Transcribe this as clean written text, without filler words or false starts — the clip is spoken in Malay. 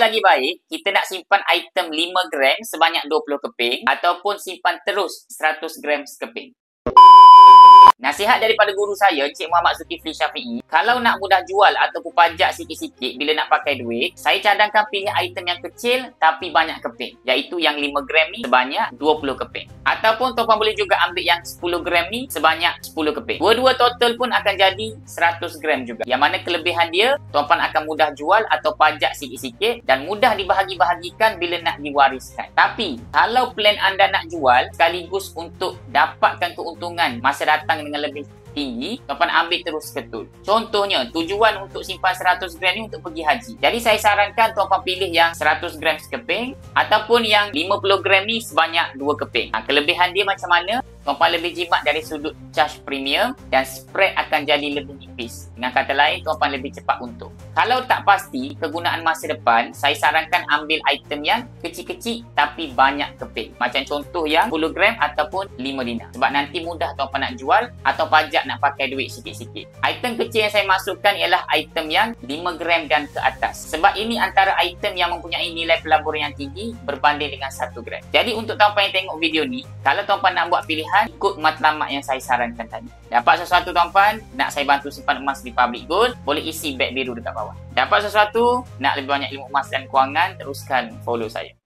lagi baik kita nak simpan item 5 gram sebanyak 20 keping ataupun simpan terus 100 gram sekeping. Nasihat daripada guru saya, Encik Muhammad Zulkifli Syafi'i, kalau nak mudah jual ataupun pajak sikit-sikit bila nak pakai duit, saya cadangkan pilih item yang kecil tapi banyak keping, iaitu yang 5 gram ni sebanyak 20 keping. Ataupun tuan-puan boleh juga ambil yang 10 gram ni sebanyak 10 keping. Dua-dua total pun akan jadi 100 gram juga. Yang mana kelebihan dia, tuan-puan akan mudah jual atau pajak sikit-sikit dan mudah dibahagi-bahagikan bila nak diwariskan. Tapi, kalau plan anda nak jual sekaligus untuk dapatkan keuntungan masa datang dengan lebih tinggi, tuan-puan ambil terus ketul. Contohnya, tujuan untuk simpan 100 gram ni untuk pergi haji. Jadi saya sarankan tuan-puan pilih yang 100 gram sekeping ataupun yang 50 gram ni sebanyak 2 keping. Kelebihan dia macam mana? Tuan-puan lebih jimat dari sudut charge premium dan spread akan jadi lebih nipis. Dengan kata lain, tuan-puan lebih cepat untung. Kalau tak pasti kegunaan masa depan, saya sarankan ambil item yang kecil-kecil tapi banyak keping. Macam contoh yang 10 gram ataupun 5 dinar. Sebab nanti mudah tuan-puan nak jual atau pajak nak pakai duit sikit-sikit. Item kecil yang saya masukkan ialah item yang 5 gram dan ke atas. Sebab ini antara item yang mempunyai nilai pelaburan yang tinggi berbanding dengan 1 gram. Jadi untuk tuan-puan yang tengok video ni, kalau tuan-puan nak buat pilihan, ikut matlamat yang saya sarankan tadi. Dapat sesuatu tuan-puan, nak saya bantu simpan emas di Public Gold, boleh isi beg biru dekat bawah. Dapat sesuatu, nak lebih banyak ilmu emas dan kewangan, teruskan follow saya.